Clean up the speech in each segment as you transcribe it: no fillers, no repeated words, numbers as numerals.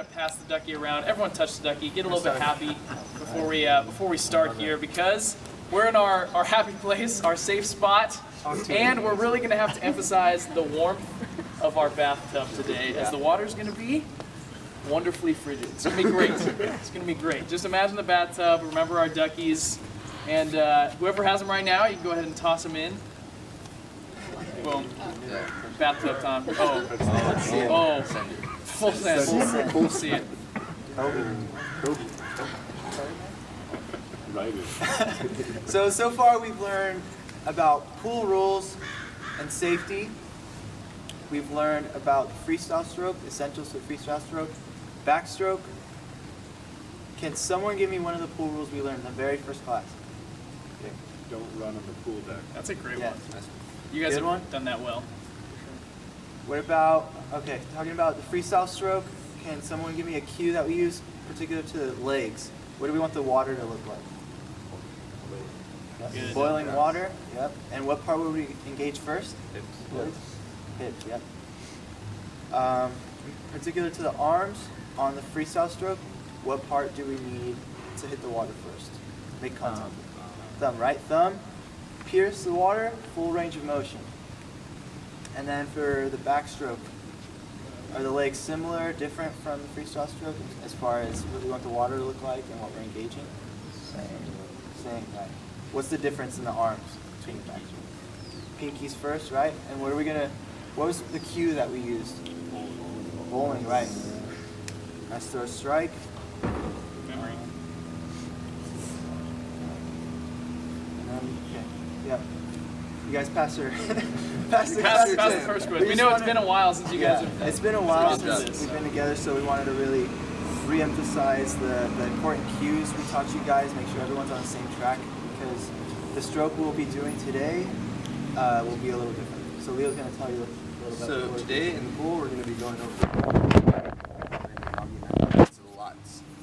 Pass the ducky around. Everyone touch the ducky. Get a little bit happy before we start here, because we're in our happy place, our safe spot, and we're really going to have to emphasize the warmth of our bathtub today, as the water's going to be wonderfully frigid. It's going to be great. It's going to be great. Just imagine the bathtub. Remember our duckies, and whoever has them right now, you can go ahead and toss them in. Boom. Bathtub time. Oh. Full send. We'll see it. So far we've learned about pool rules and safety. We've learned about freestyle stroke, essentials for freestyle stroke, backstroke. Can someone give me one of the pool rules we learned in the very first class? Okay. Don't run on the pool deck. That's a great Yeah. one. You guys Good have one? done that well. What about, okay, talking about the freestyle stroke, can someone give me a cue that we use particular to the legs? What do we want the water to look like? Good. Boiling water, yep. And what part would we engage first? Hips. Hips, yep. Particular to the arms, on the freestyle stroke, what part do we need to hit the water first? Make contact. Thumb, right? Thumb, pierce the water, full range of motion. And then for the backstroke, are the legs similar, different from the freestyle stroke as far as what we want the water to look like and what we're engaging? Same, right. What's the difference in the arms between the backstroke? Pinkies first, right? And what was the cue that we used? Bowling, right. Nice throw strike. Memory. And then, okay, yep. You guys pass the Pass the first quiz. We know it's been a while since you guys have. It's been a while gone through since this. we've been together, so we wanted to really re-emphasize the important cues we taught you guys, make sure everyone's on the same track, because the stroke we'll be doing today will be a little different. So Leo's going to tell you a little bit. So today in the pool, we're going to be going over it's a lot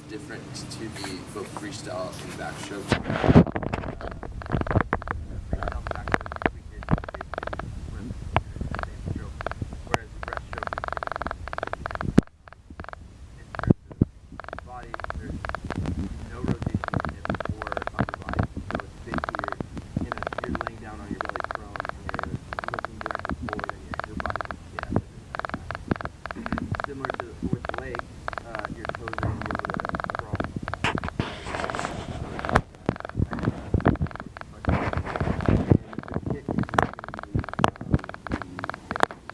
different to the both freestyle and backstroke. Similar to with the legs, your toes are going to be able to crawl.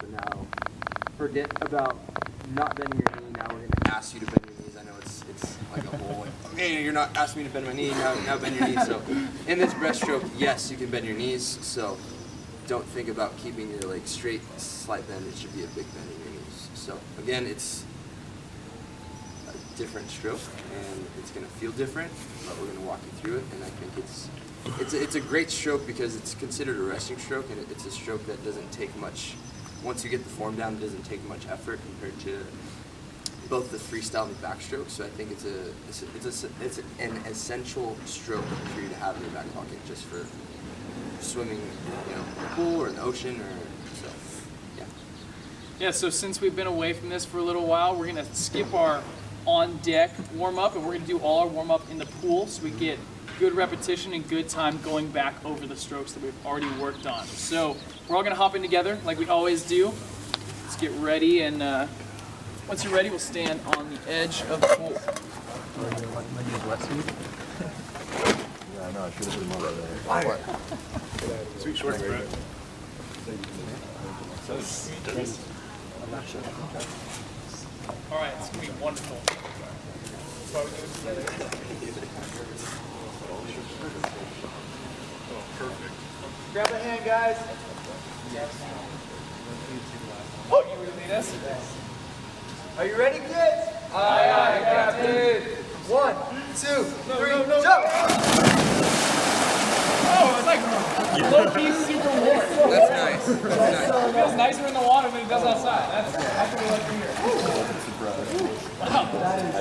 So now, forget about not bending your knee. Now we're going to ask you to bend your knees. I know it's like a whole, okay, you're not asking me to bend my knee, now bend your knees. So in this breaststroke, yes, you can bend your knees. So don't think about keeping your legs straight, slight bend. It should be a big bend in your knees. So again, it's a different stroke, and it's going to feel different, but we're going to walk you through it. And I think it's a great stroke because it's considered a resting stroke, and it's a stroke that doesn't take much. Once you get the form down, it doesn't take much effort compared to both the freestyle and the backstroke. So I think it's an essential stroke for you to have in your back pocket, just for swimming, in the pool or in the ocean, or so. Yeah. Yeah, so since we've been away from this for a little while, we're going to skip our on-deck warm-up, and we're going to do all our warm-up in the pool so we get good repetition and good time going back over the strokes that we've already worked on. So we're all going to hop in together like we always do. Let's get ready, and once you're ready, we'll stand on the edge of the pool. Yeah, I know. I should have been more there. Sweet shorts, Brett. All right, it's going to be wonderful. Grab a hand, guys. Oh, you want to lead us? Are you ready, kids? Aye, Captain. 1, 2, 3, jump! Oh, it's like low-key super warm. That's nice. That's nice. It feels nicer in the water than it does outside. That's what we like to hear. Wow.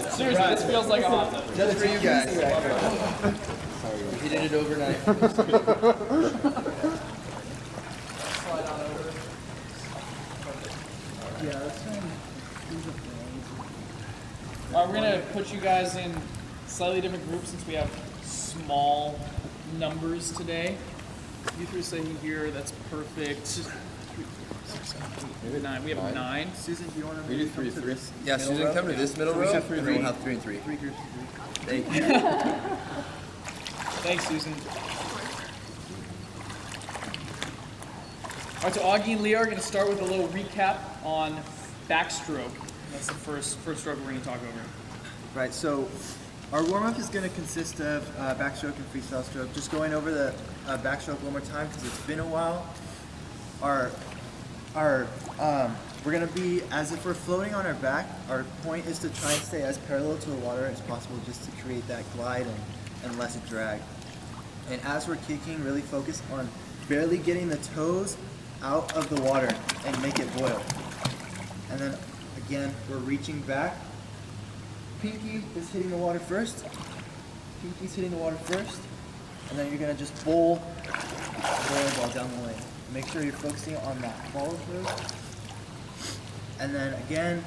Seriously, this feels like a hot tub. Just for you guys. He did it overnight. Yeah, that's fine. All right, we're gonna put you guys in slightly different groups since we have small numbers today. You three staying here, that's perfect. 3, 4, 6, 7, 8, 9. We have 9. Susan, do you want to We do 3, 3. Yeah, Susan, come to this middle row, and then we'll have 3 and 3. Thank you. Thanks, Susan. All right, so Augie and Leo are going to start with a little recap on backstroke. That's the first stroke we're going to talk over. Right, so our warm-up is going to consist of backstroke and freestyle stroke. Just going over the backstroke one more time because it's been a while. We're going to be, as if we're floating on our back, our point is to try and stay as parallel to the water as possible just to create that glide and less drag. And as we're kicking, really focus on barely getting the toes out of the water and make it boil. And then again, we're reaching back. Pinky is hitting the water first. Pinky's hitting the water first. And then you're gonna just bowl the ball down the lane. Make sure you're focusing on that follow through. And then again,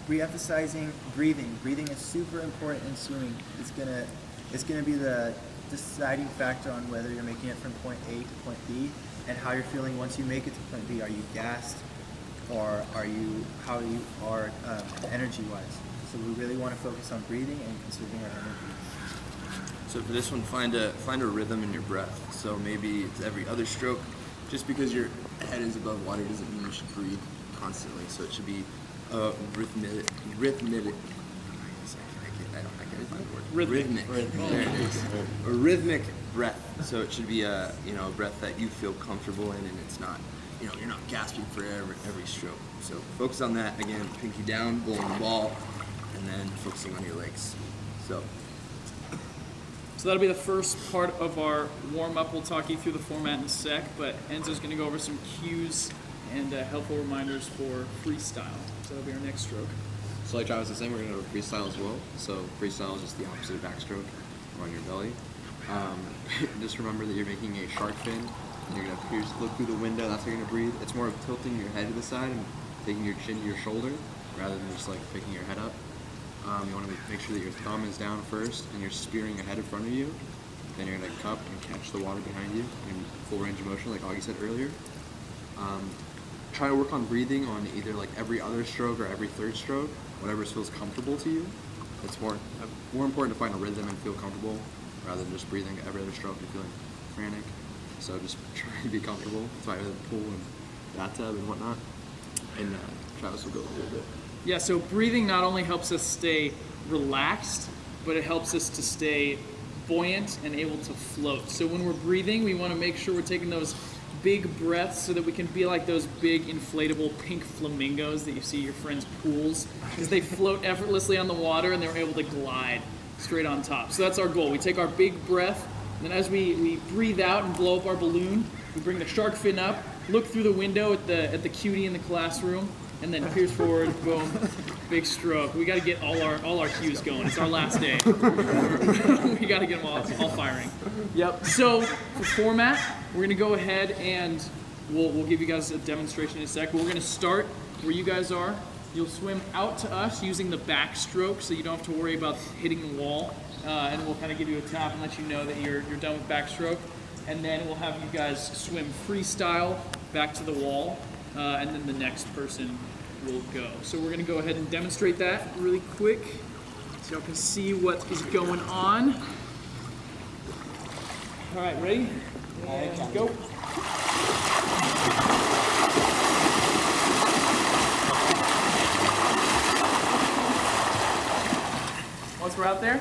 re-emphasizing breathing. Breathing is super important in swimming. It's gonna be the deciding factor on whether you're making it from point A to point B and how you're feeling once you make it to point B. Are you gassed, or how you are energy-wise? So we really want to focus on breathing and conserving our energy. So for this one, find a rhythm in your breath. So maybe it's every other stroke. Just because your head is above water doesn't mean you should breathe constantly. So it should be rhythmic. Rhythmic. There it is. A rhythmic breath. So it should be a breath that you feel comfortable in, and it's not, you're not gasping for air every stroke. So focus on that. Again, pinky down, bowling the ball, and then focusing on your legs. So that'll be the first part of our warm-up. We'll talk you through the format in a sec, but Enzo's going to go over some cues and helpful reminders for freestyle. So that'll be our next stroke. So like Travis was saying, we're going to go freestyle as well. So freestyle is just the opposite of backstroke, on your belly. Just remember that you're making a shark fin, and you're going to look through the window, that's how you're going to breathe. It's more of tilting your head to the side and taking your chin to your shoulder, rather than just like picking your head up. You want to make sure that your thumb is down first, and you're spearing your head in front of you. Then you're going to cup and catch the water behind you in full range of motion, like Augie said earlier. Try to work on breathing on either like every other stroke or every third stroke, whatever feels comfortable to you. It's more important to find a rhythm and feel comfortable rather than just breathing every other stroke and feeling frantic. So just try to be comfortable. That's why we have the pool and bathtub and whatnot. And Travis will go a little bit. Yeah, so breathing not only helps us stay relaxed, but it helps us to stay buoyant and able to float. So when we're breathing, we want to make sure we're taking those big breaths so that we can be like those big inflatable pink flamingos that you see at your friends' pools, because they float effortlessly on the water and they're able to glide straight on top. So that's our goal. We take our big breath, and then as we breathe out and blow up our balloon, we bring the shark fin up, look through the window at the cutie in the classroom, and then pierce forward, boom, big stroke. We got to get all our cues going. It's our last day. We got to get them all firing. Yep. So for format, we're gonna go ahead and we'll give you guys a demonstration in a sec. But we're gonna start where you guys are. You'll swim out to us using the backstroke, so you don't have to worry about hitting the wall. And we'll kind of give you a tap and let you know that you're done with backstroke. And then we'll have you guys swim freestyle back to the wall. And then the next person will go. So we're gonna go ahead and demonstrate that really quick so y'all can see what is going on. All right, ready? And go. Once we're out there,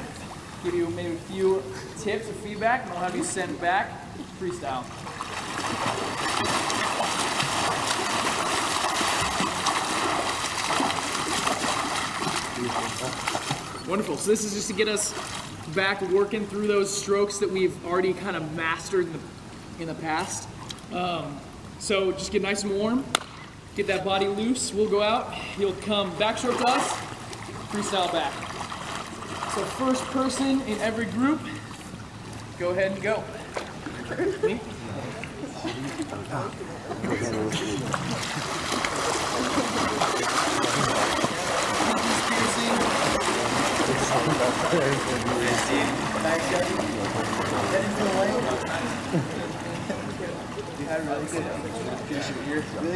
give you maybe a few tips or feedback, and I'll have you send back freestyle. Wonderful. So this is just to get us back working through those strokes that we've already kind of mastered in the past. So just get nice and warm, get that body loose. We'll go out. You'll come backstroke to us, freestyle back. So first person in every group, go ahead and go. Me? Nice, Jesse. Get into the lane. You had really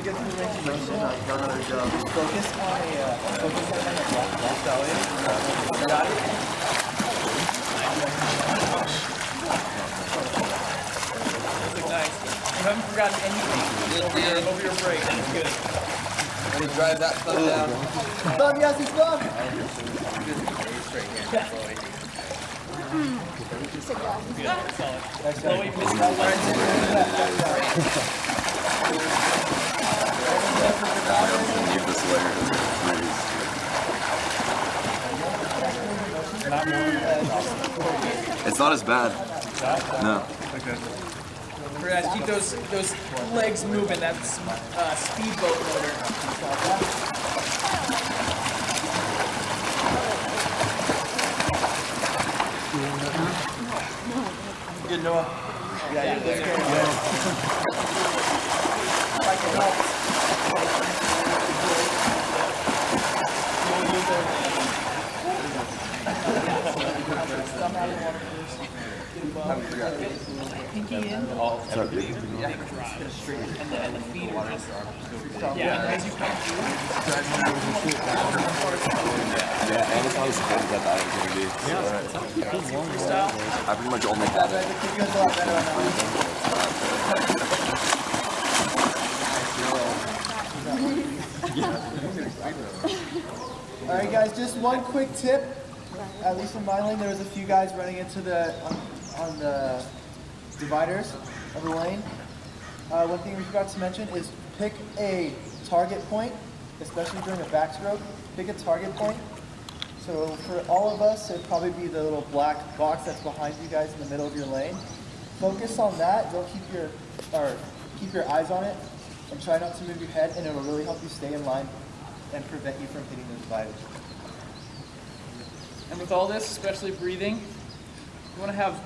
good full range of motion. Just focus on the black belly. Got it? Nice. You haven't forgotten anything over your break. That's good. Let me drive that thumb down. Thumb, yes, it's thumb. Solid. Chloe missed that Leave this layer to It's not as bad. No. We're gonna keep those legs moving. That's speedboat motor. Good, Noah. Yeah, you're good. Like it helps. Pinky in. And the feet are just. Yeah, as you come through. Yeah, and it's not as good as I thought it was going to be. Freestyle. I pretty much only have it. All right, guys, just one quick tip. At least in my lane, there was a few guys running into on the dividers of the lane. One thing we forgot to mention is pick a target point, especially during a backstroke. Pick a target point. So for all of us, it'd probably be the little black box that's behind you guys in the middle of your lane. Focus on that. Don't keep your eyes on it, and try not to move your head, and it'll really help you stay in line and prevent you from hitting those dividers. And with all this, especially breathing, you want to have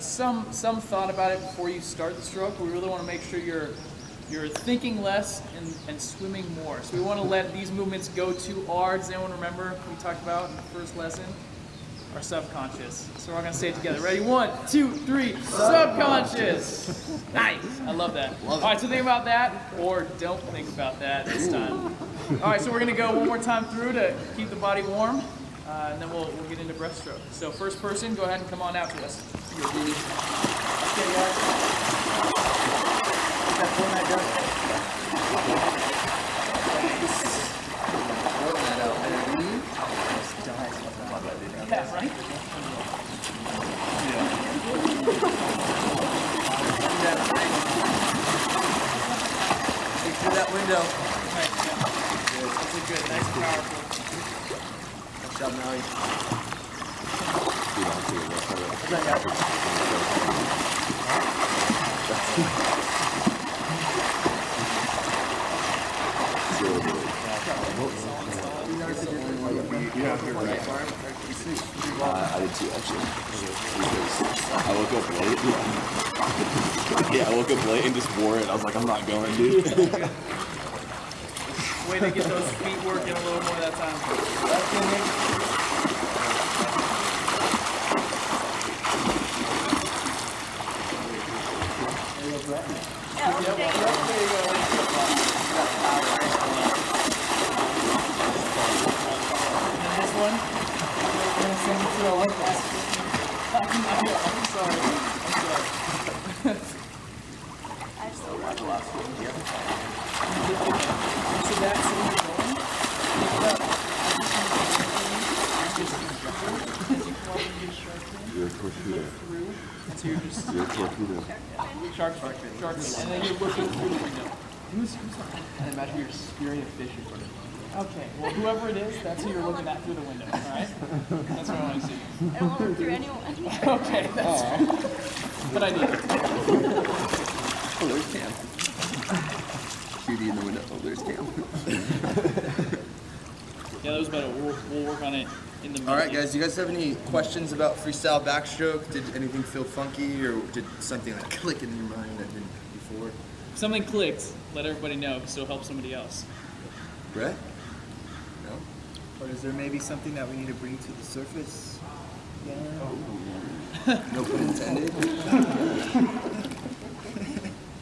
some thought about it before you start the stroke. We really want to make sure you're thinking less and swimming more. So we want to let these movements go to our, does anyone remember we talked about in the first lesson? Our subconscious. So we're going to say it together. Ready? 1, 2, 3. Subconscious. Nice. I love that. All right, so think about that, or don't think about that this time. All right, so we're going to go one more time through to keep the body warm. And then we'll get into breaststroke. So first person, go ahead and come on out to us. Okay, guys. Get that full night done. Yeah, right? Take through that window. Right, yeah. That's a good, nice and powerful. Good job, Maui. I did too, actually. I woke up late. Yeah, I woke up late and just wore it. I was like, I'm not going, dude. Way to get those feet working a little more that time. And this one, we're going to send it to Olympus. I'm sorry. I still love the last one. So that's where you're going. You're a torpedo. So you're just You're a torpedo. shark fin. And then you're looking through the window. Who's I imagine you're spearing a fish in front of you. Okay, well, whoever it is, that's who you're looking at through the window, all right? That's what I want to see. I don't want to look through anyone. Okay, that's good idea. Oh, there's Cam. Cutie in the window. Oh, there's Cam. Yeah, that was better. We'll work on it in the middle. All right, guys. Do you guys have any questions about freestyle backstroke? Did anything feel funky, or did something like click in your mind that didn't before? If something clicked, let everybody know, so it'll help somebody else. Brett? No. Or is there maybe something that we need to bring to the surface? Yeah. No pun intended.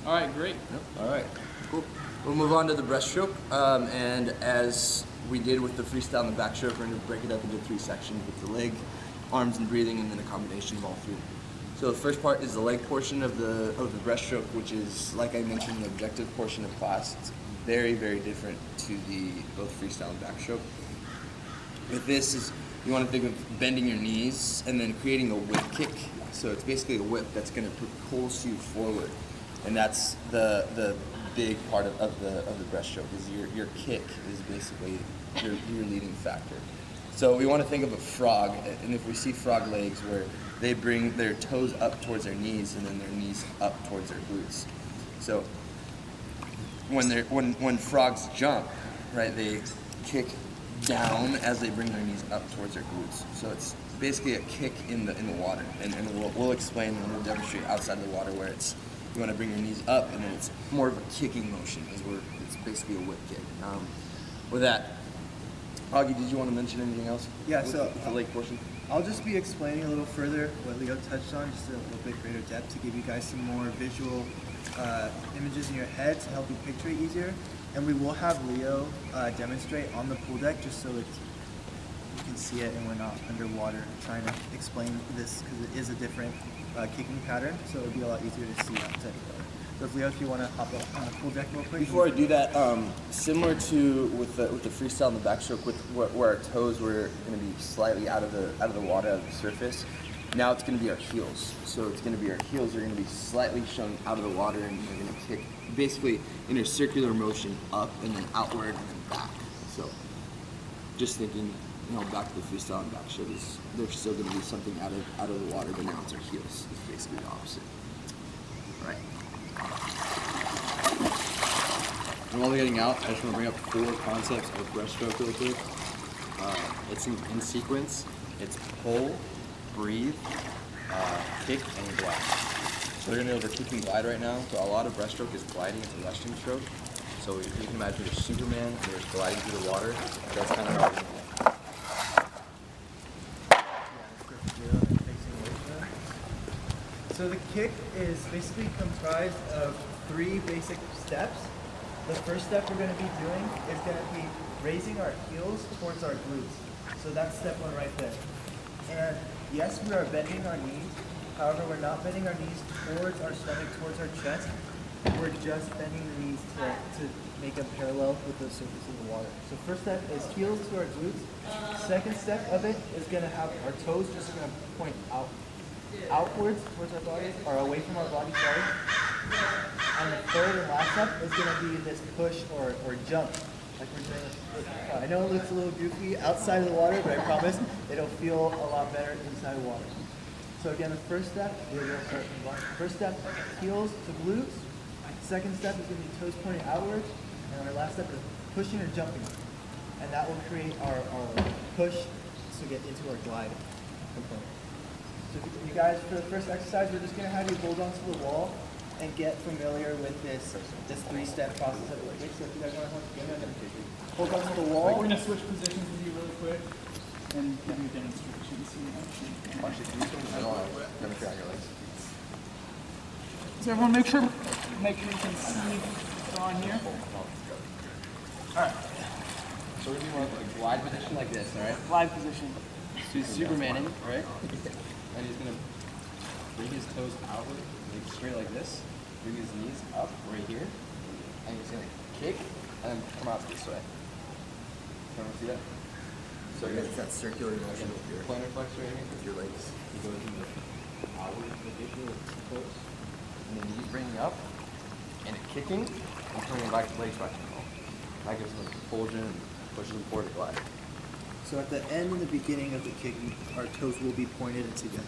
All right, great. All right, cool. We'll move on to the breaststroke, and as we did with the freestyle and the backstroke, we're going to break it up into 3 sections with the leg, arms, and breathing, and then a combination of all 3. So the first part is the leg portion of the breaststroke, which is, like I mentioned, the objective portion of class. It's very, very different to the both freestyle and backstroke. With this, is you want to think of bending your knees and then creating a whip kick. So it's basically a whip that's going to propulse you forward, and that's the big part of the breaststroke. Is your kick is basically your leading factor. So we want to think of a frog, and if we see frog legs where they bring their toes up towards their knees and then their knees up towards their glutes. So when frogs jump, right, they kick down as they bring their knees up towards their glutes. So it's basically a kick in the water, and we'll explain and we'll demonstrate outside of the water where it's you want to bring your knees up, and then it's more of a kicking motion, it's basically a whip kick. With that, Augie, did you want to mention anything else? Yeah, with so the leg portion. I'll just be explaining a little further what Leo touched on, just a little bit greater depth to give you guys some more visual images in your head to help you picture it easier. And we will have Leo demonstrate on the pool deck just so that you can see it and we're not underwater trying to explain this because it is a different kicking pattern, so it'll be a lot easier to see outside the water. So Leo, if you want to hop up on the pool deck real quick. Before I do that, similar to with the freestyle and the backstroke, with where our toes were going to be slightly out of the water, out of the surface. Now it's going to be our heels. So it's going to be our heels are going to be slightly shown out of the water, and you're going to kick basically in a circular motion up and then outward and then back. So just thinking, back to the freestyle and backstroke, there's still going to be something out of the water, but now it's our heels. It's basically the opposite. Right. And while we're getting out, I just want to bring up 4 concepts of breaststroke real quick. It's in sequence. It's pull, breathe, kick, and glide. So we're going to go over kick and glide right now. So a lot of breaststroke is gliding. It's a western stroke. So you can imagine you're Superman, and you're gliding through the water. That's kind of how we're going to So the kick is basically comprised of 3 basic steps. The first step we're going to be doing is going to be raising our heels towards our glutes. So that's step 1 right there. And yes, we are bending our knees. However, we're not bending our knees towards our stomach, towards our chest. We're just bending the knees to make a parallel with the surface of the water. So first step is heels to our glutes. Second step of it is going to have our toes just going to point outwards towards our body, or away from our body, sorry. And the third and last step is going to be this push or jump. Like we're doing. I know it looks a little goofy outside of the water, but I promise it'll feel a lot better inside the water. So again, the first step, we're going to start from the bottom. First step, heels to glutes. Second step is going to be toes pointing outwards. And our last step is pushing or jumping. And that will create our push to get into our glide component. So you guys, for the first exercise, we're just going to have you hold onto the wall and get familiar with this 3-step process of it. So if you guys want to hold onto the wall. We're going to switch positions with you really quick and give you a demonstration. So everyone make sure you can see it on here. Alright. So we're going to do a glide position like this, all right? Glide position. So he's Supermaning, right? And he's going to bring his toes outward, like straight like this. Bring his knees up right here. And he's going to kick and then come out this way. Everyone see that? So it's that circular motion with your plantar flexor right here, with your legs. You go into the outward position with the toes. And then knees bringing up, and a kicking, and turning back legs back to normal. That gives them a propulsion and pushes them forward to glide. So at the end and the beginning of the kick, our toes will be pointed and together.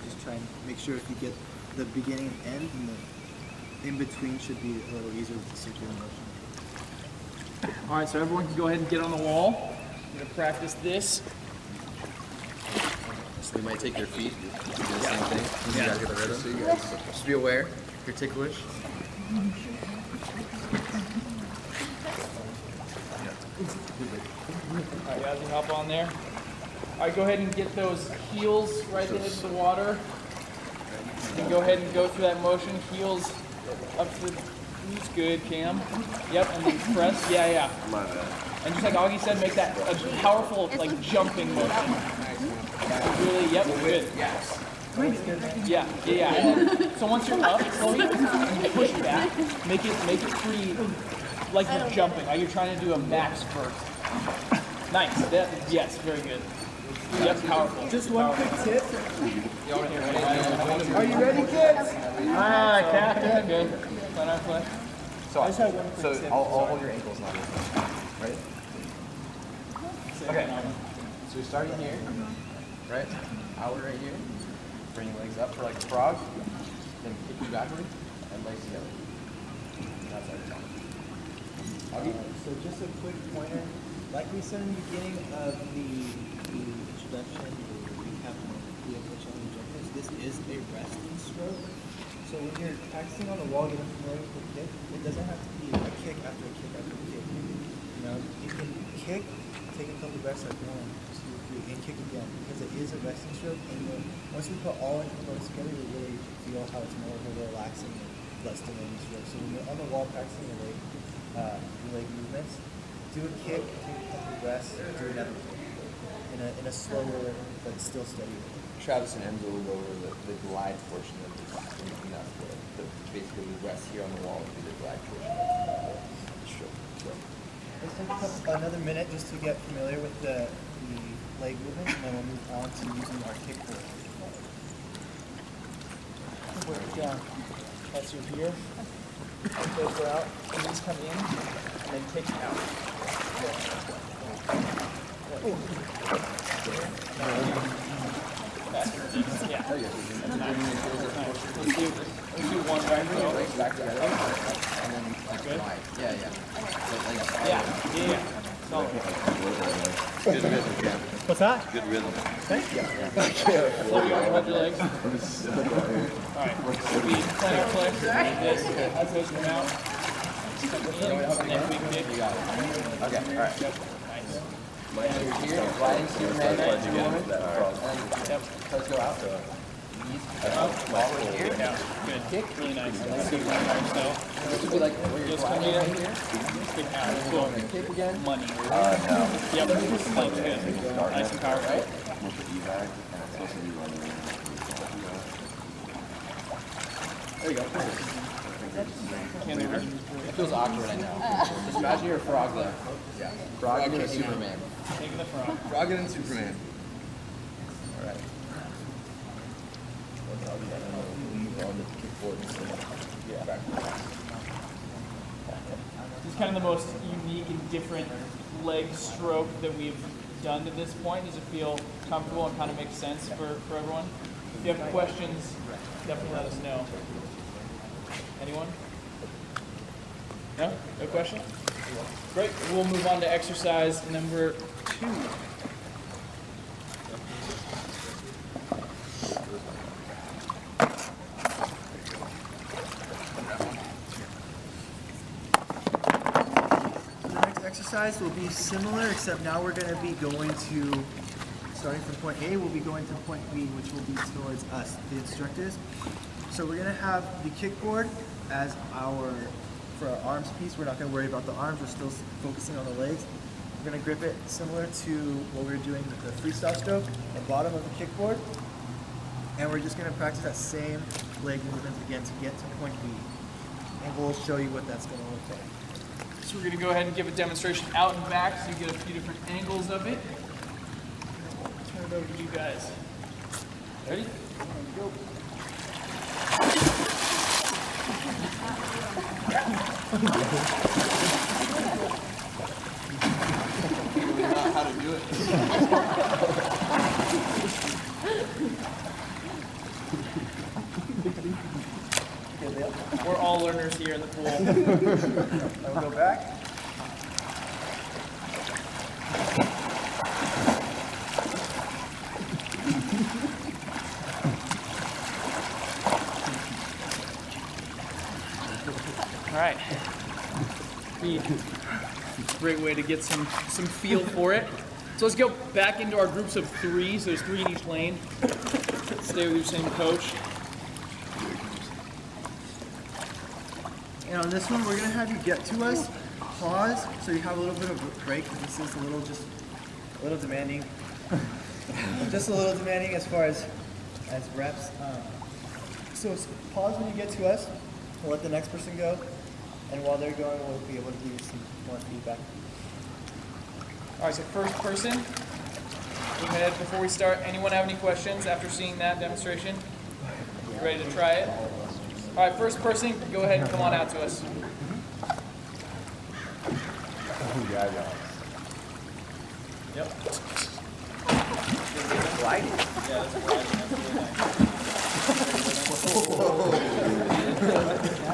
Just try and make sure if you get the beginning and end, and the in between should be a little easier with the circular motion. All right, so everyone can go ahead and get on the wall. I'm gonna practice this. So they might take their feet, do the same thing. You guys get the rhythm. So you guys just be aware, if you're ticklish. All right, as you hop on there. All right, go ahead and get those heels right at the edge of the water. You can go ahead and go through that motion. Heels up to the knees. Good, Cam. Yep, and then press. Yeah. And just like Augie said, make that a powerful, like, jumping motion. Really, yep, good. Yeah. And then, so once you're up, slowly, and you push back, make it pretty, like you're jumping, like you're trying to do a max burst. Nice. Yes, very good. Yep, powerful. Just one quick tip. Are you ready, kids? Ah, Captain. Good. Let our play. So I'll hold your ankles now. Ready? Okay. So you're starting here, right? Out right here. Bring your legs up for like a frog. Then kick you backward and legs together. That's our time. So just a quick pointer. Like we said in the beginning of the introduction, the recap of the official objectives, this is a resting stroke. So when you're practicing on the wall, getting familiar with the kick, it doesn't have to be a kick after a kick after a kick. You know, you can kick, take a couple breaths like 1, 2, 3, and kick again, because it is a resting stroke. And once we put all instruments together, we really feel how it's more of a relaxing and less demanding stroke. So when you're on the wall practicing the leg movements, do a kick, take a couple breaths, do another kick in a slower but still steady way. Travis and Enzo will go over the glide portion of this, and that's the basically the rest here on the wall would be the glide portion of the stroke. So Let's take another minute just to get familiar with the leg movement, and then we'll move on to using our kickboard. That's your here. Those go out, knees come in, and then kick out. Yeah. There you go. Let's do one right here. legs back together, and then like glide. Yeah. So like, Yeah. Solid. Good rhythm, Cam. What's that? Good rhythm. Thank you. Hold your legs. Alright. Plank flex. This. As those come out. And then we kick. you got it. Okay, all right. Nice. So you're here, gliding Superman, Glide and again. then Yep. toes go out. Knees up, ball right here. Yeah. Good. Kick. Really nice. Good one. So, This would be like where you're just come gliding in. right here. Kick out. Cool. Kick again. Money. No. Yep. Plank's good. Nice and powerful. Right? I'm gonna put you back, and I'm supposed to be running. There you go. Cantilever. It feels awkward right now. Just imagine you're a frog there. Yeah. Frog and a Superman. Taking the front. Frog and Superman. All right. This is kind of the most unique and different leg stroke that we've done to this point. Does it feel comfortable and kind of make sense for everyone? If you have questions, definitely let us know. Anyone? No? No question? Great. We'll move on to exercise number 2. The next exercise will be similar, except now we're going to be going to, starting from point A, we'll be going to point B, which will be towards us, the instructors. So we're going to have the kickboard as for our arms piece. We're not going to worry about the arms, we're still focusing on the legs. We're going to grip it similar to what we were doing with the freestyle stroke, the bottom of the kickboard. And we're just going to practice that same leg movement again to get to point B. And we'll show you what that's going to look like. So we're going to go ahead and give a demonstration out and back so you get a few different angles of it. Turn it over to you guys. Ready? Go. Not how to do it. We're all learners here in the pool. Now we'll go back. All right. Great way to get some feel for it. So let's go back into our groups of 3. So there's 3 in each lane. Stay with your same coach. And on this one, we're gonna have you get to us, pause, so you have a little bit of a break. This is a little demanding. Just a little demanding as far as reps. So pause when you get to us. We'll let the next person go, and while they're going, we'll be able to give you some more feedback. All right, so first person. Go ahead before we start. Anyone have any questions after seeing that demonstration? You ready to try it? All right, first person, go ahead and come on out to us. Yep. Gliding. Yeah, that's gliding.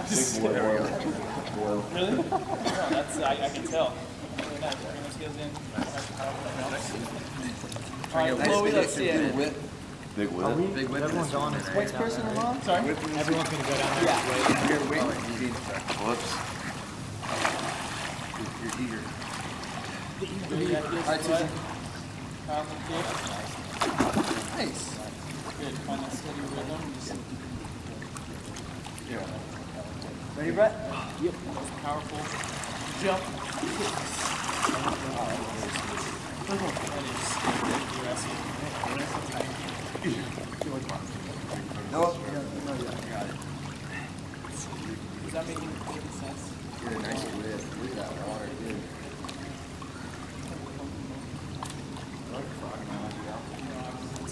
That's really nice. Really? No, that's I can tell. Really nice. Bring those skills in. All right, Chloe, let's see it. Big whip. Big whip. Everyone's on it. Next person along? Sorry. Everyone's gonna go down there. Yeah. You're waiting. Whoops. You're eager. All right, Susan. Powerful kick. Nice. Good. Find that steady rhythm. Ready, Brett? Yep. Powerful jump kicks. That is aggressive. Nope. Is that making sense? You're a nice whip. Look at that water, dude.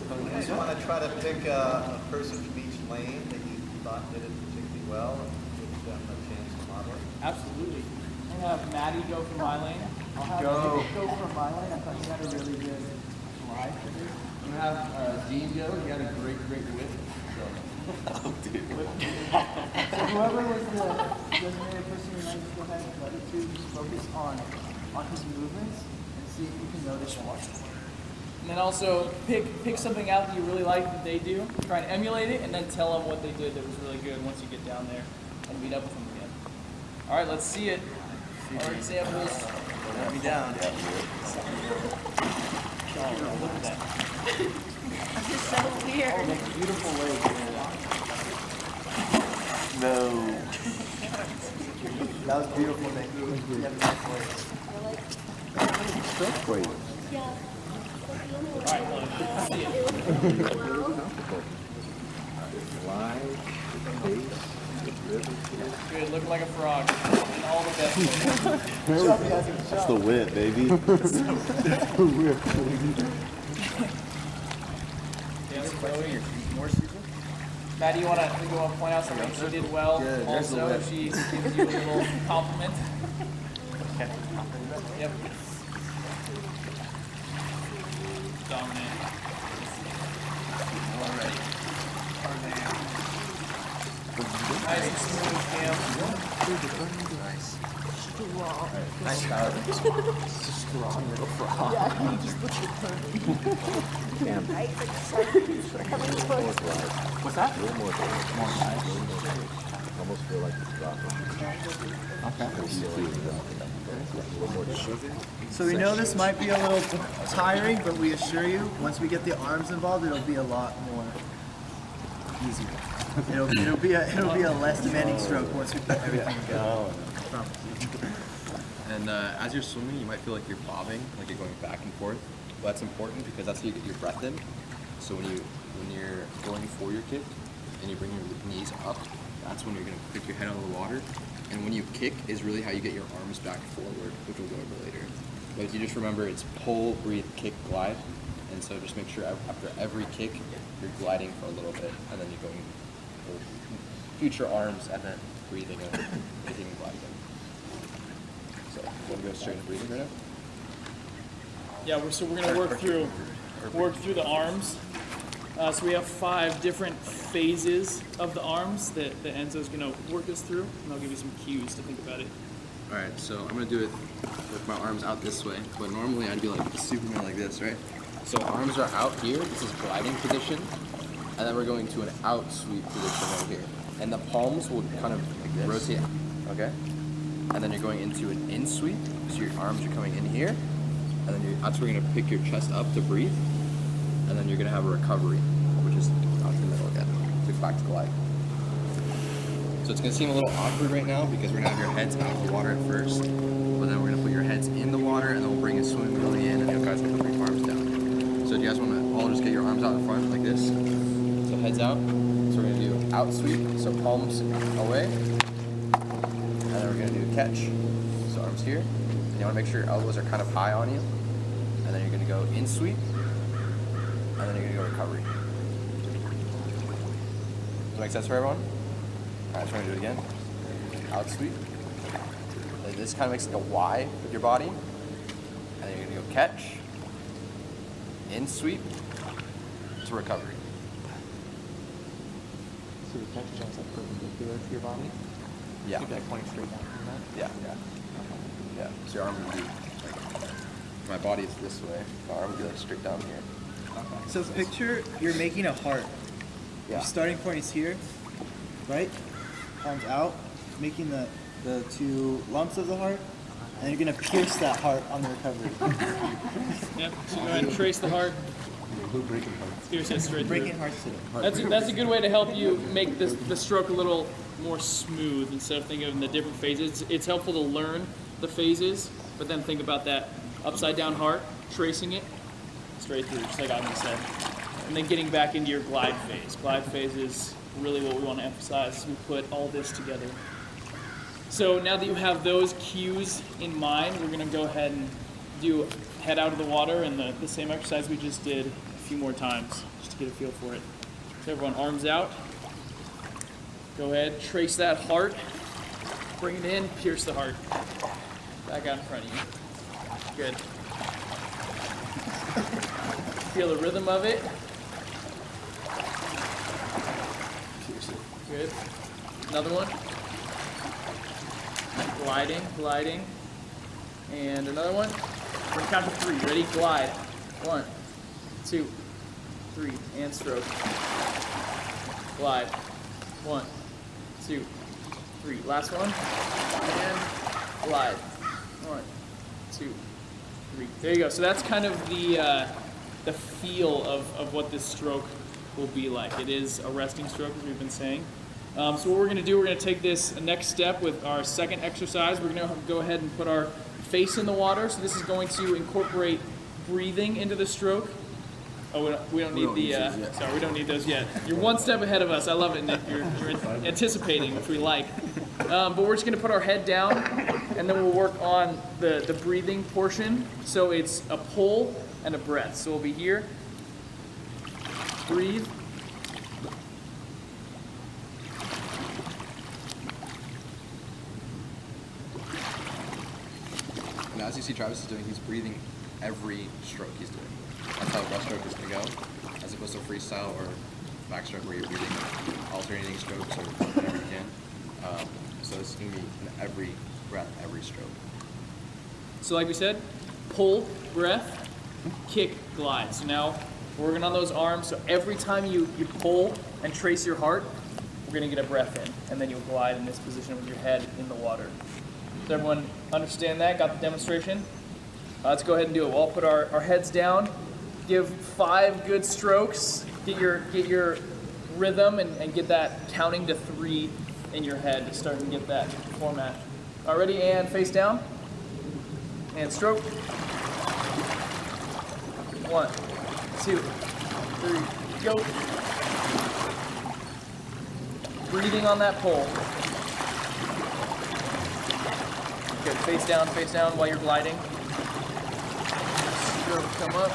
You just want to try to pick a person from each lane that you thought did it particularly well and give them a chance to model it. Absolutely. I'm gonna have Maddie go from my lane. I'll have you go from my lane. I thought you had a really good slide for this. I'm gonna have Dean go. He had a great whip. Oh, dude. So whoever was the designated person, you might just go ahead and let it to just focus on his movements and see if you can notice what. And then also pick something out that you really like that they do. Try and emulate it, and then tell them what they did that was really good once you get down there and meet up with them again. All right, let's see it. Our examples. Let me down. Look at that. This is so weird. Beautiful leg. No. That was beautiful, Nick. You have a nice leg. Yeah. All right, well, let's see it. Good, looking like a frog. And all the best. That's the whip, baby. Yes, Chloe. Maddie, you want to point out something she did well? Good, there's the Also, whip. if she gives you a little compliment. Yep. Dominant. Nice and smooth, Cam. Nice power. What's that? So we know this might be a little tiring, but we assure you, once we get the arms involved, it'll be a lot more easier. It'll be a less demanding stroke once we put everything together. And as you're swimming, you might feel like you're bobbing, like you're going back and forth. Well, that's important because that's how you get your breath in. So when you're going for your kick and you bring your knees up, that's when you're going to pick your head out of the water. And when you kick is really how you get your arms back forward, which we'll go over later. But you just remember it's pull, breathe, kick, glide. And so just make sure after every kick, you're gliding for a little bit, and then you're going for future arms, and then breathing and kicking and gliding. So you want to go straight into breathing right now? Yeah, we're gonna work through the arms. So we have 5 different phases of the arms that Enzo's gonna work us through, and I'll give you some cues to think about it. All right, so I'm gonna do it with my arms out this way, but normally I'd be like Superman like this, right? So arms are out here, this is gliding position, and then we're going to an out sweep position right here. And the palms will kind of rotate, okay? And then you're going into an in sweep, so your arms are coming in here, and then that's where you're gonna pick your chest up to breathe, and then you're gonna have a recovery, which is out in the middle again, to back to glide. So it's gonna seem a little awkward right now because we're gonna have your heads out of the water at first, but then we're gonna put your heads in the water, and then we'll bring a swimming belly in, and you guys will put your arms down. So do you guys wanna all just get your arms out in front like this? So heads out. So we're gonna do out sweep, so palms away, and then we're gonna do catch. So arms here, and you wanna make sure your elbows are kind of high on you, and then you're gonna go in sweep, and then you're gonna go recovery. Does that make sense for everyone? Alright, so we're gonna do it again. Out sweep. And this kind of makes like a Y with your body, and then you're gonna go catch, in sweep, to recovery. So the catch jumps like perpendicular to your body? Yeah. Keep that pointing straight down from that? Yeah. Yeah. So your arm would be like, my body is this way. My arm would be like straight down here. So picture you're making a heart. Yeah. Your starting point is here, right? Arms out, making the two lumps of the heart, and you're gonna pierce that heart on the recovery. Yep. So go ahead and trace the heart. Pierce it straight through. Breaking hearts today. That's a good way to help you make the stroke a little more smooth instead of thinking of the different phases. It's helpful to learn the phases, but then think about that upside down heart, tracing it straight through, just like Agnes said. And then getting back into your glide phase. Glide phase is really what we want to emphasize as we put all this together. So now that you have those cues in mind, we're going to go ahead and do head out of the water and the same exercise we just did a few more times, just to get a feel for it. So everyone, arms out. Go ahead, trace that heart. Bring it in, pierce the heart. Back out in front of you. Good. Feel the rhythm of it. Good. Another one. Gliding, gliding. And another one. We're gonna count to 3. Ready? Glide. 1, 2, 3. And stroke. Glide. 1, 2, 3. Last one. And glide. 1, 2, 3. There you go. So that's kind of the feel of what this stroke will be like. It is a resting stroke, as we've been saying. So what we're going to do, we're going to take this next step with our second exercise. We're going to go ahead and put our face in the water. So this is going to incorporate breathing into the stroke. Oh, we don't need sorry, we don't need those yet. You're one step ahead of us. I love it, Nick. You're anticipating, which we like. But we're just going to put our head down, and then we'll work on the breathing portion. So it's a pull and a breath. So we'll be here. Breathe. And as you see Travis is doing, he's breathing every stroke he's doing. That's how breaststroke is going to go, as opposed to freestyle or backstroke where you're breathing alternating strokes or whatever you can. So it's going to be in every breath, every stroke. So like we said, pull, breath, kick, glide. So now we're working on those arms. So every time you pull and trace your heart, we're going to get a breath in, and then you'll glide in this position with your head in the water. Does everyone understand that? Got the demonstration? Let's go ahead and do it. We'll all put our heads down. Give 5 good strokes. Get your rhythm and get that counting to 3 in your head to start to get that format. All right, ready? And face down. And stroke. 1, 2, 3, go. Breathing on that pull. Good, face down while you're gliding. Stroke, come up.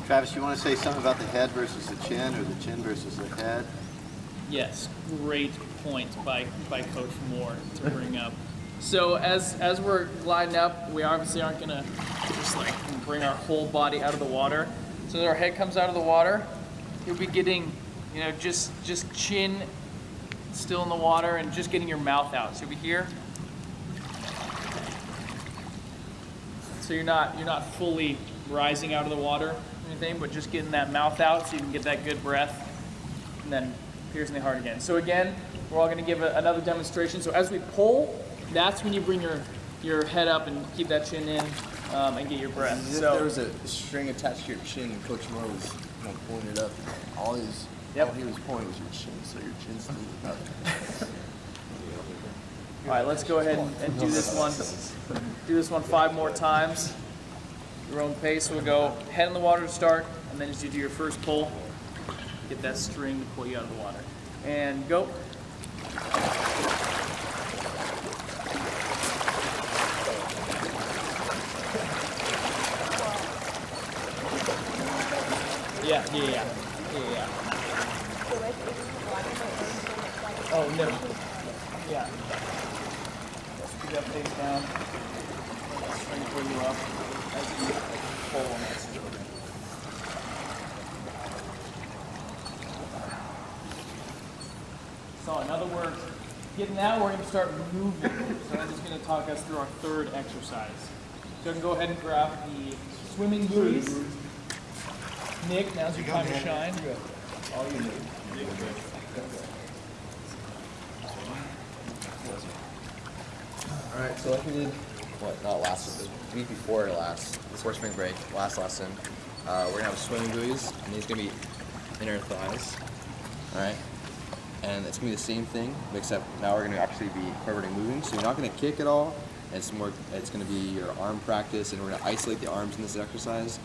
Travis, you want to say something about the head versus the chin, or the chin versus the head? Yes, great point by Coach Moore to bring up. So as we're gliding up, we obviously aren't gonna just like bring our whole body out of the water. So as our head comes out of the water, you'll be getting, just chin still in the water and just getting your mouth out. So you'll be here. So you're not fully rising out of the water. anything, but just getting that mouth out so you can get that good breath, and then piercing the heart again. So again, we're all gonna give another demonstration. So as we pull, that's when you bring your head up and keep that chin in and get your breath. As if So there was a string attached to your chin and Coach Moore was pulling it up. All he was pulling was your chin, so your chin's still up. all right, let's go ahead and do this one. Do this one 5 more times. Your own pace. We'll go head in the water to start, and then as you do your first pull, get that string to pull you out of the water. And go. Yeah. Oh, no. Yeah. Scoot that face down. Let that string pull you up as you pull on that string. So in other words, getting that, we're going to start moving. So I'm just going to talk us through our third exercise. So you can go ahead and grab the swimming buoys. Nick, now's your time to shine. All you need. Alright, so like we did, not last, the week before last, before spring break, last lesson, we're gonna have swimming buoys, and these are gonna be inner thighs. Alright? And it's gonna be the same thing, except now we're gonna actually be incorporating moving, so you're not gonna kick at all. It's gonna be your arm practice, and we're gonna isolate the arms in this exercise.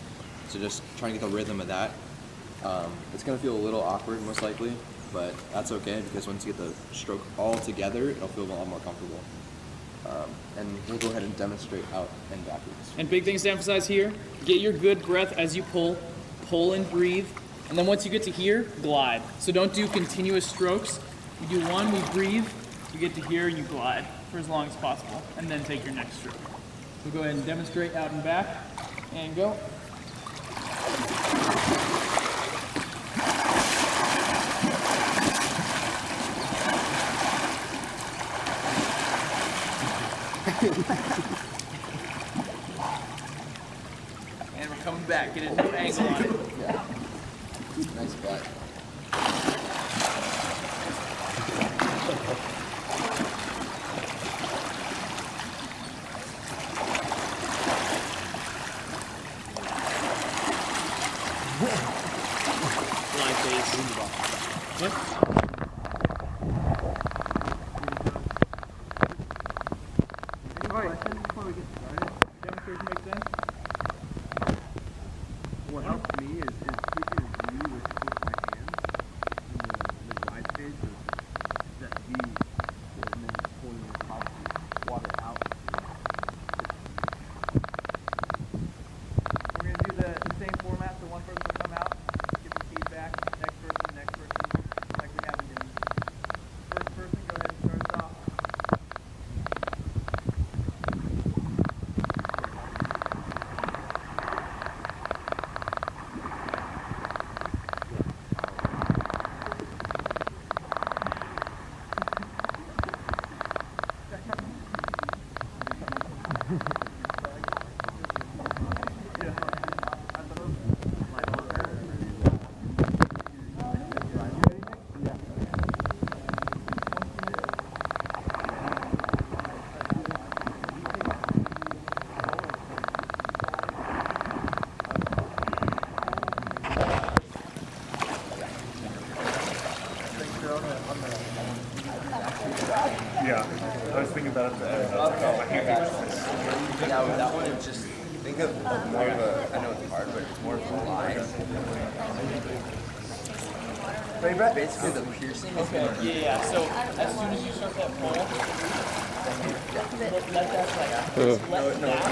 So just trying to get the rhythm of that. It's gonna feel a little awkward, most likely, but that's okay, because once you get the stroke all together, it'll feel a lot more comfortable. And we'll go ahead and demonstrate out and backwards. And big things to emphasize here, get your good breath as you pull and breathe. And then once you get to here, glide. So don't do continuous strokes. You do one, we breathe, you get to here, and you glide for as long as possible, and then take your next stroke. So go ahead and demonstrate out and back, and go. And we're coming back, get a new angle on it. Yeah. Nice butt. Glide base. What? Demonstration make sense? What helps me is keeping a view with both my hands in the glide phase of that V and then pulling the top of the water out. We're going to do the same format, so one person will come out, give the feedback, next person, like we have been doing. First person, go ahead and start us off. Yeah, I was thinking about it. Yeah, with that one, it just think of more of a, I know it's hard, but it's more of a line. Basically, the piercing is Okay, yeah. So as soon as you start that pull, let that just let that.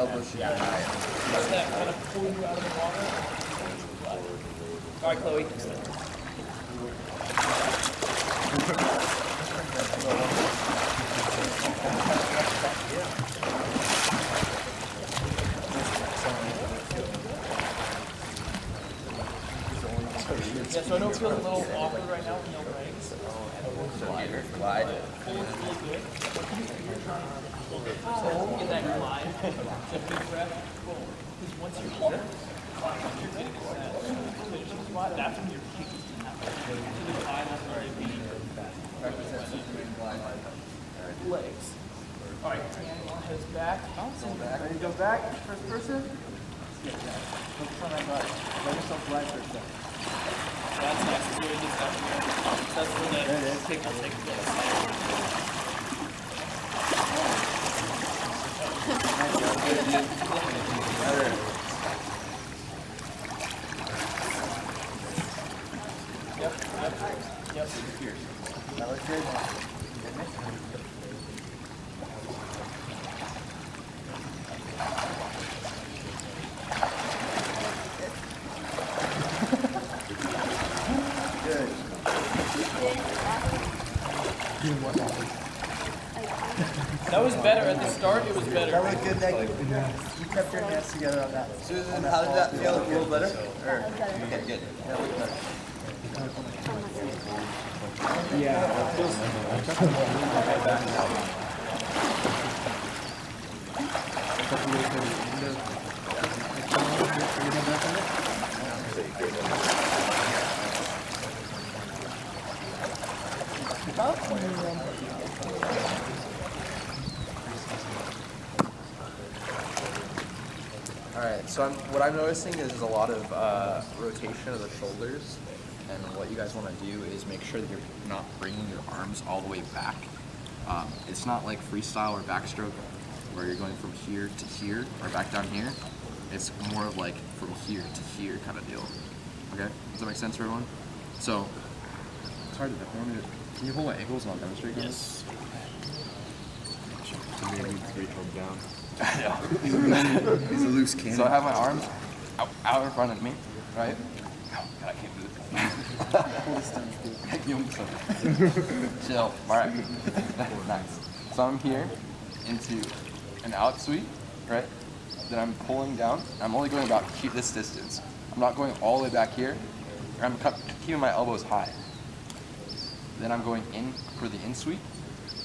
elbow should be higher. Let that kind of pull you out of the water. All right, Chloe. Yeah, so I know it feels a little awkward right now with no legs. Glide. Pull is really good. So get that glide. So big breath. Boom. Because once you pull, finishing spot, that's when your kick is going to happen. So the glide will already be legs. All right, heads back. Ready to go back? First person? Focus on that glide. Let yourself glide for a second. That's nice. It's really just up here. That's when the kick will take place. Yep. That looks good. That was better. At the start, it was better. That was good. Thank you. You kept your hands together on that. Susan, how did that feel? A little better? Or, okay, good. Alright, so what I'm noticing is a lot of rotation of the shoulders, and what you guys want to do is make sure that you're not bringing your arms all the way back. It's not like freestyle or backstroke where you're going from here to here or back down here. It's more of like from here to here kind of deal. Okay? Does that make sense for everyone? So, it's hard to deform it. Can you hold my ankles and I'll demonstrate guys? Yes. He's a loose cannon. So I have my arms out in front of me, right? Oh, God, I can't do this. Chill. All right. Nice. So I'm here into an out sweep, right? Then I'm pulling down. I'm only going about this distance. I'm not going all the way back here. I'm keeping my elbows high. Then I'm going in for the in sweep,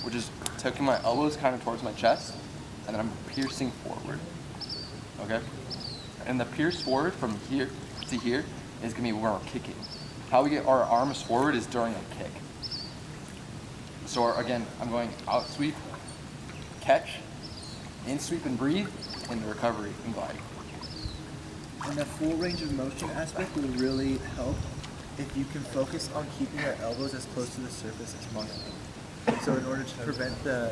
which is taking my elbows kind of towards my chest, and then I'm piercing forward. Okay? And the pierce forward from here to here is gonna be where we're kicking. How we get our arms forward is during a kick. So again, I'm going out sweep, catch, in sweep and breathe, and recovery and glide. And the full range of motion aspect will really help if you can focus on keeping your elbows as close to the surface as possible. So in order to prevent the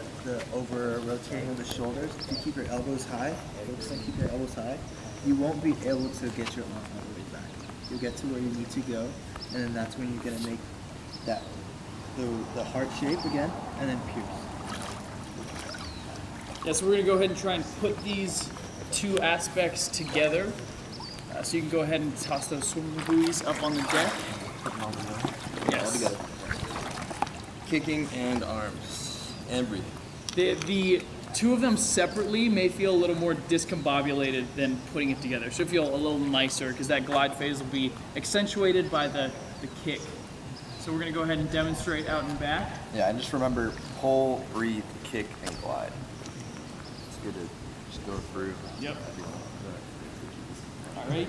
over rotating of the shoulders, if you keep your elbows high, focus on keeping your elbows high, you won't be able to get your arm all the way back. You'll get to where you need to go, and then that's when you're gonna make that the heart shape again, and then pierce. Yeah, so we're going to go ahead and try and put these two aspects together. So you can go ahead and toss those swimming buoys up on the deck. Yes. All together. Kicking and arms. And breathing. The two of them separately may feel a little more discombobulated than putting it together. Should feel a little nicer because that glide phase will be accentuated by the kick. So we're going to go ahead and demonstrate out and back. Yeah, and just remember, pull, breathe, kick, and glide. It's good to just go through. Yep. All right.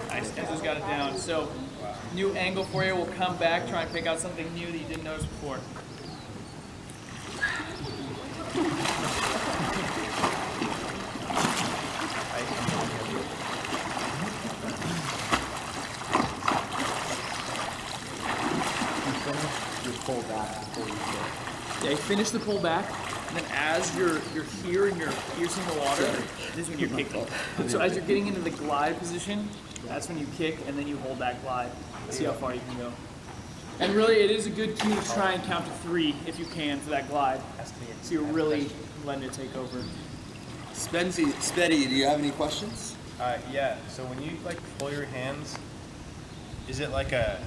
Nice, Enzo's got it down. So, new angle for you. We'll come back, try and pick out something new that you didn't notice before. Pull back before you kick. Yeah, you finish the pull back, and then as you're here and you're piercing the water, this is when you're kicking. So as you're getting into the glide position, that's when you kick, and then you hold that glide. See how far you can go. And really, it is a good cue to try and count to 3 if you can for that glide. So you're really letting it take over. Spetty, do you have any questions? Yeah, so when you like pull your hands, is it like a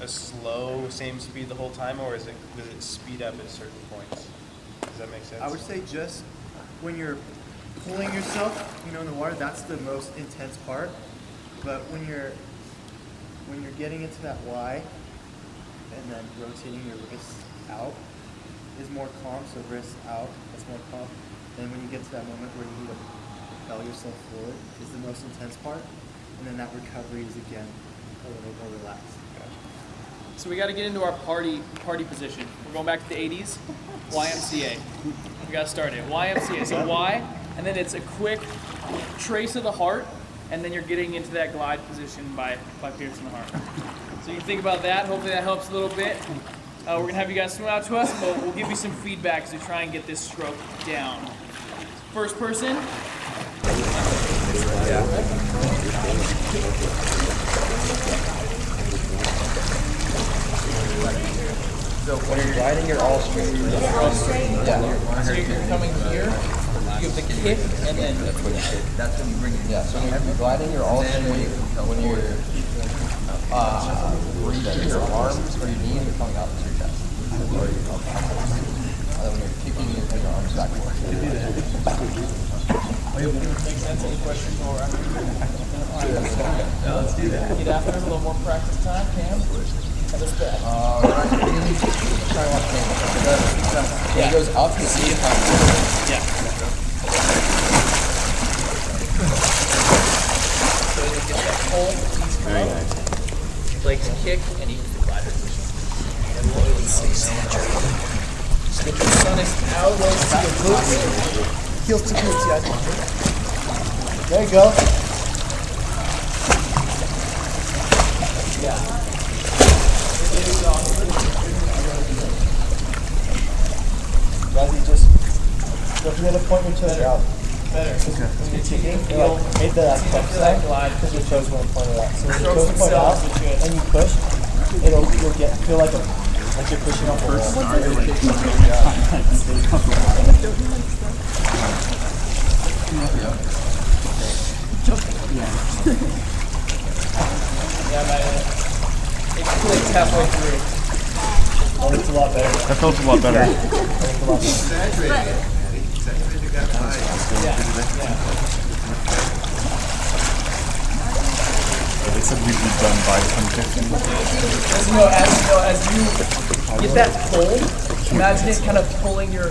slow, same speed the whole time, or does it speed up at certain points? Does that make sense? I would say just when you're pulling yourself, in the water, that's the most intense part. But when you're getting into that Y and then rotating your wrists out is more calm. So wrists out, that's more calm. Then when you get to that moment where you need to propel yourself forward is the most intense part. And then that recovery is again a little more relaxed. So we got to get into our party position. We're going back to the 80s, YMCA. We got to start it. YMCA. So Y, and then it's a quick trace of the heart, and then you're getting into that glide position by piercing the heart. So you can think about that. Hopefully that helps a little bit. We're going to have you guys swim out to us, but we'll give you some feedback as we try and get this stroke down. First person. So when you're gliding, you're all straight. You're all straight? Yeah. So you're coming here, you have the kick, and then... That's when you bring it. Yeah, so when you're gliding, you're all straight. When you're breathing, your arms or your knees are coming out to your chest. And then when you're kicking, you put your arms back forward. Makes sense. Any questions? Let's do that. Get after it. A little more practice time, Cam. Have us back. Yeah. It goes up, you see it comes. Yeah. So you get that pull, knees come up, legs kick, and you use the glider position. Just get your sun out, legs to your glutes. Heels to glutes, guys. There you go. Yeah. Guys, you just don't forget to point your toes out. Better. When you're kicking, you'll make that cup sign because your toes won't point out. So when your toes point out and you push, you'll feel like you're pushing off the Yeah, man. It clicks halfway through. Oh, it's a lot better. That feels a lot better. It's a lot better. They said we'd be done by 10:15. As you get that pull, imagine it kind of pulling your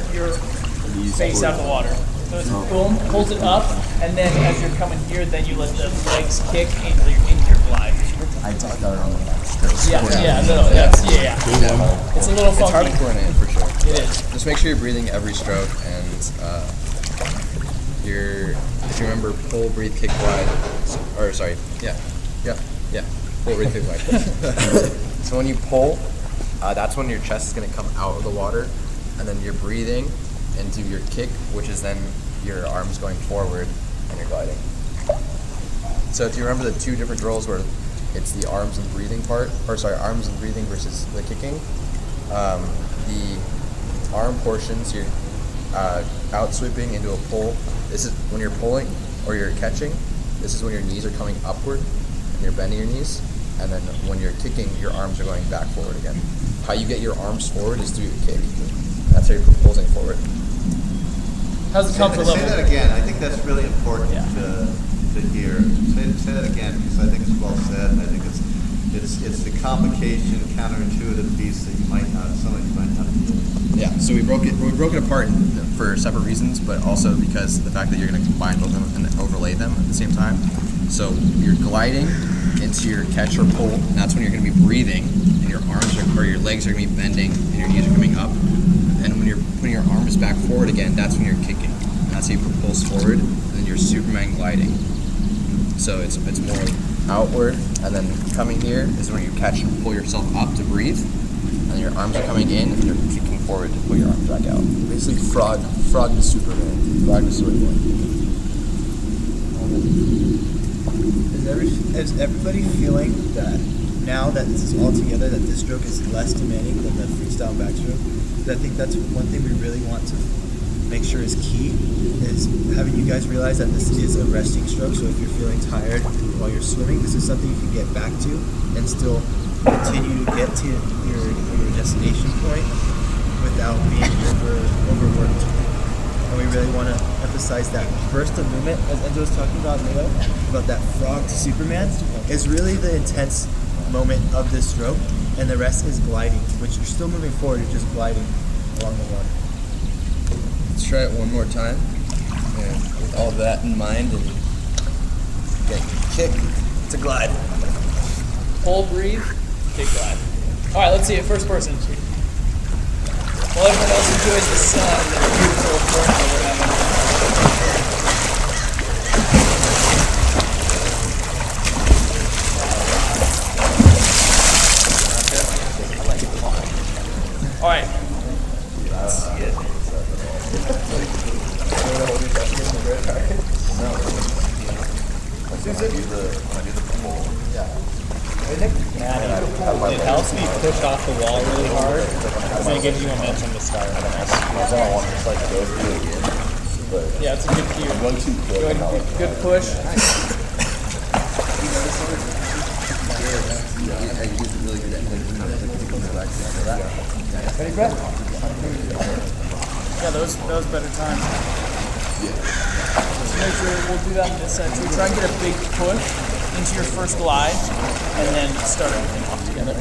face out of the water. So it's boom, pulls it up, and then as you're coming here, then you let the legs kick into your glide. I talked about it on the next. Yeah. It's a little funky. It's hard to coordinate for sure. It is. Just make sure you're breathing every stroke, and if you remember, pull, breathe, kick, glide. Pull, breathe, kick, glide. So when you pull, that's when your chest is going to come out of the water, and then you're breathing into your kick, which is then your arms going forward and you're gliding. So if you remember the two different drills where it's the arms and breathing part, arms and breathing versus the kicking. The arm portions, you're out sweeping into a pull. This is when you're pulling or you're catching. This is when your knees are coming upward and you're bending your knees. And then when you're kicking, your arms are going back forward again. How you get your arms forward is through your kick. That's how you're propulsing forward. How's the comfort level? Say that again. I think that's really important to hear. Say that again because I think it's well said. And I think it's the complication, counterintuitive piece that some of you might not feel. Yeah. So we broke it apart for separate reasons, but also because the fact that you're going to combine both of them and overlay them at the same time. So you're gliding into your catch or pull, and that's when you're going to be breathing, and your your legs are going to be bending, and your knees are coming up. And when you're putting your arms back forward again, that's when you're kicking. And that's how you propulse forward, and then you're Superman gliding. So it's more outward, and then coming here is when you catch and pull yourself up to breathe, and your arms are coming in, and you're kicking forward to pull your arms back out. Basically, frog to Superman, frog to Superman. Is everybody feeling that now that this is all together, that this stroke is less demanding than the freestyle backstroke? Because I think that's one thing we really want to make sure is key, is having you guys realize that this is a resting stroke. So if you're feeling tired while you're swimming, this is something you can get back to and still continue to get to your destination point without being overworked. and we really want to emphasize that burst of movement, as Enzo was talking about, Leo, about that frog to Superman, is really the intense moment of this stroke, and the rest is gliding, which you're still moving forward, you're just gliding along the water. Let's try it one more time. And with all that in mind, and get kick to glide. Hold, breathe, kick, glide. All right, let's see it. First person. While everyone else enjoys the sun and the beautiful forest we're having. All right. It helps me push off the wall really hard, and it gives you momentum to start. Yeah, it's a good cue. Go ahead, good push. Ready, Brett? Yeah, that was better time. So make sure we'll do that on this side too. Try and get a big push into your first glide, and then start everything off together.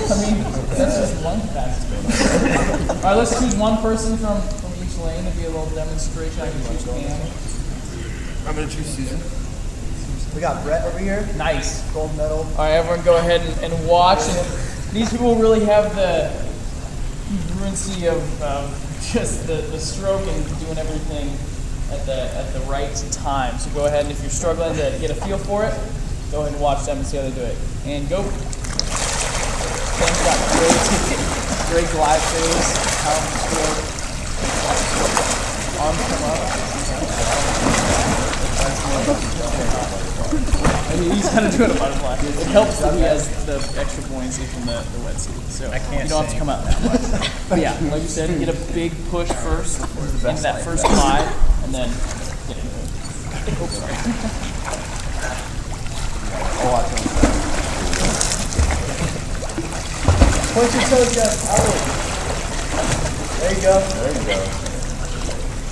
I mean, that's just one fast. All right, let's choose one person from each lane to be a little demonstration. I can choose Cam. I'm gonna choose Susan. We got Brett over here. Nice. Gold medal. All right, everyone go ahead and watch. And these people really have the congruency of just the stroke and doing everything at the right time. So go ahead, and if you're struggling to get a feel for it, go ahead and watch them and see how they do it. And go. Cam's got great glide phase, powerful stroke. Arms come up. He's kind of doing a butterfly. It helps that he has the extra buoyancy from the wetsuit, so you don't have to come out that much. But yeah, like you said, get a big push first into that first glide, and then get into it. Oh, sorry. Point your toes, guys. Out. There you go.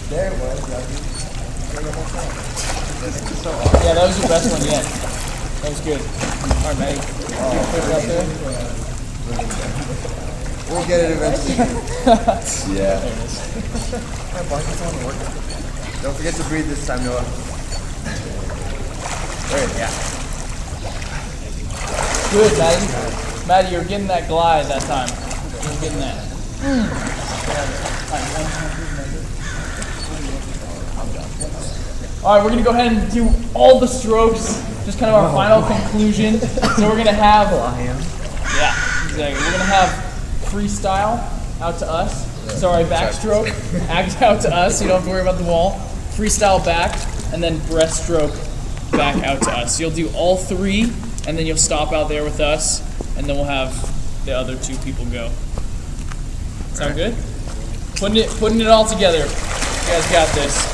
There it was, Roger. Yeah, that was your best one yet. That was good. All right, Maddie. Push it out there. We'll get it eventually. Yeah. There it is. Don't forget to breathe this time, Noah. There, yeah. Good, Maddie. Maddie, you're getting that glide that time. You're getting that. All right, we're gonna go ahead and do all the strokes, just kind of our final conclusion. So we're gonna have, yeah, exactly. We're gonna have freestyle out to us. Sorry, backstroke out to us. So you don't have to worry about the wall. Freestyle back, and then breaststroke back out to us. So you'll do all three, and then you'll stop out there with us, and then we'll have the other two people go. Sound good? Putting it all together. You guys got this.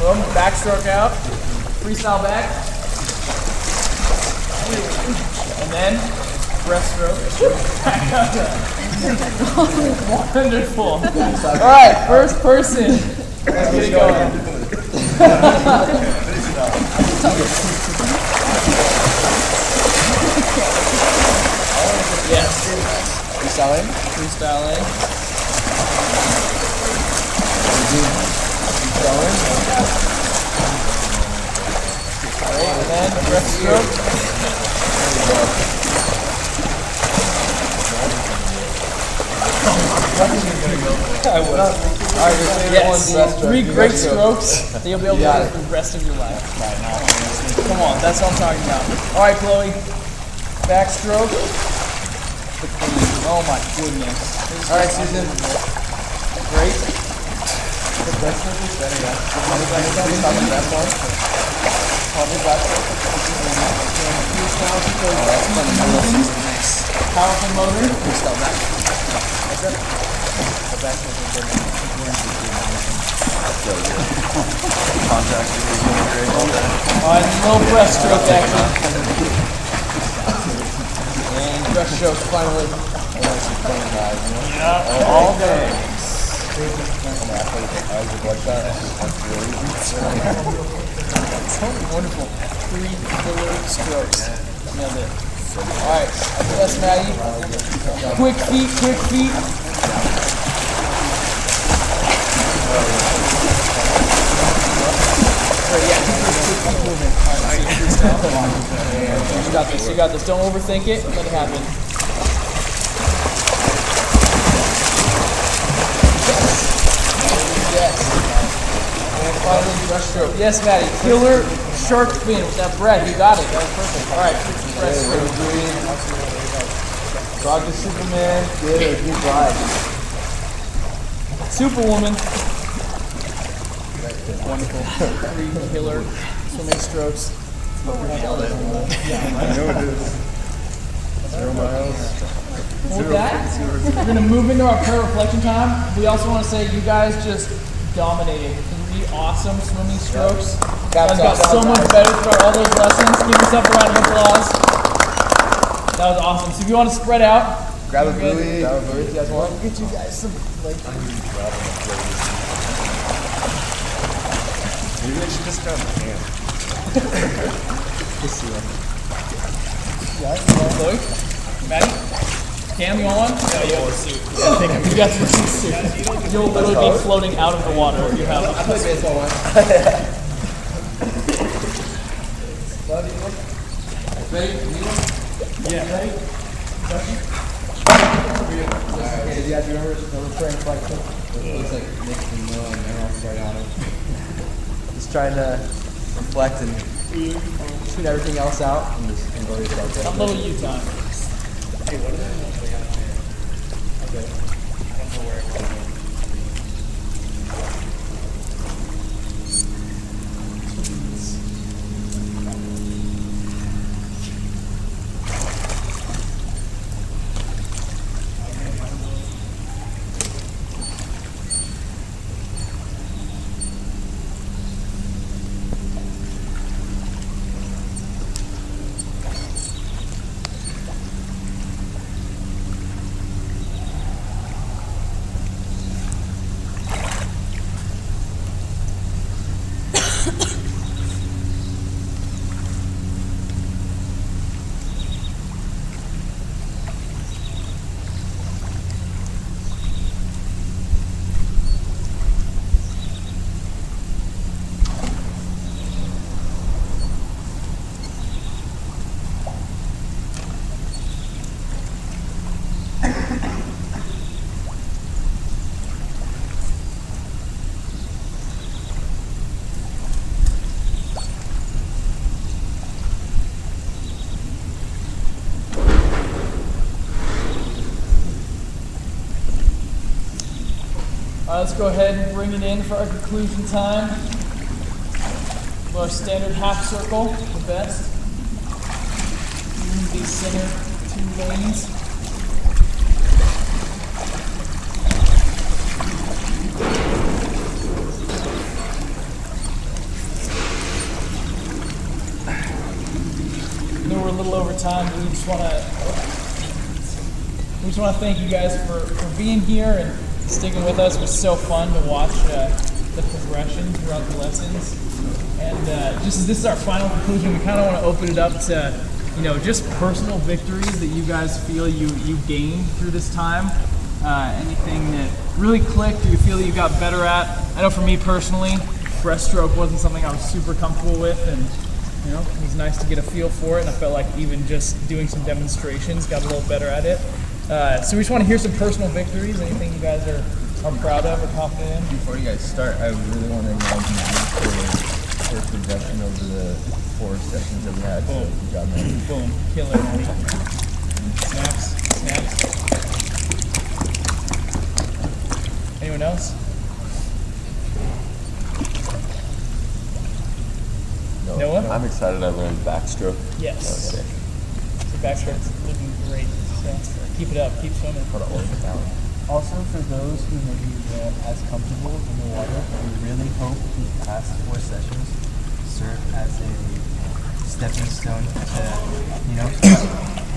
Boom, backstroke out, freestyle back, and then breaststroke back out. Wonderful. All right, first person. Let's get it going. Yes. Freestyling? Freestyling. And then breaststroke. Yes. 3 great strokes that you'll be able to do for the rest of your life. Come on, that's what I'm talking about. All right, Chloe. Backstroke. Oh my goodness. All right, Susan. Great. Powerful motor. Freestyle back. No breaststroke action. And breaststroke finally. Yeah, all day. Wonderful. 3 killer strokes. Nailed it. Alright, yes, Maddie. Quick feet, quick feet. You got this, you got this. Don't overthink it, let it happen. Yes. And finally, breaststroke. Yes, Maddie. Killer shark fin with that breath. You got it. That was perfect. Alright, breaststroke. Frog to Superman. Good ride. Superwoman. Wonderful. 3 killer swimming strokes. I know it is. 0 miles. With that, we're going to move into our prayer reflection time. We also want to say you guys just dominated. 3 awesome swimming strokes. You guys got so much better throughout all those lessons. Give yourself a round of applause. That was awesome. So if you want to spread out, grab a buoy. Grab a buoy if you guys want. Get you guys some like. Maybe I should just grab my hand. Just see one. Yeah, Chloe, Maddie, Cam, you want one? Yeah, you got the suit. You got the suit. You'll literally be floating out of the water if you have it. I play baseball once. Ready? Yeah. Ready? Okay, you guys remember the recurring flexion? It looks like Nick and Noah and they're all straight on it. Just trying to reflect and tune everything else out and just enjoy yourself. A little you time. Hey, what is it? Okay. I don't know where it was. Let's go ahead and bring it in for our conclusion time. Our standard half circle, the best. The center 2 lanes. I know we're a little over time, but we just want to thank you guys for being here and sticking with us. It was so fun to watch the progression throughout the lessons. And just as this is our final conclusion, we kind of want to open it up to, just personal victories that you guys feel you gained through this time. Anything that really clicked or you feel that you got better at. I know for me personally, breaststroke wasn't something I was super comfortable with, and it was nice to get a feel for it. And I felt like even just doing some demonstrations got a little better at it. So we just want to hear some personal victories, anything you guys are proud of or confident in. Before you guys start, I really want to acknowledge Maddie for her progression over the 4 sessions that we had. So good job, Maddie. Boom. Killer, Maddie. Snaps. Anyone else? No. Noah? I'm excited I learned backstroke. Yes. Okay. So backstroke's looking great. So keep it up. Keep swimming. Put it all down. Also, for those who maybe weren't as comfortable in the water, we really hope these past 4 sessions serve as a stepping stone to,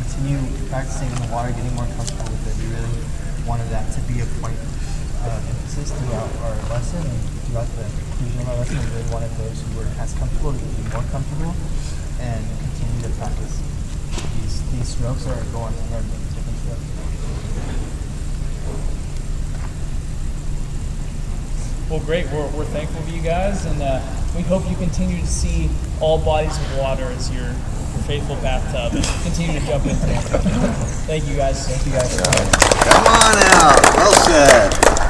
continue practicing in the water, getting more comfortable with it. We really wanted that to be a point of emphasis throughout our lesson and throughout the conclusion of our lesson. We really wanted those who weren't as comfortable to be more comfortable and continue to practice these strokes or go on to learn different strokes. Well, great. We're thankful for you guys, and we hope you continue to see all bodies of water as your faithful bathtub and continue to jump into it. Thank you guys. Thank you guys. Come on out. Well said.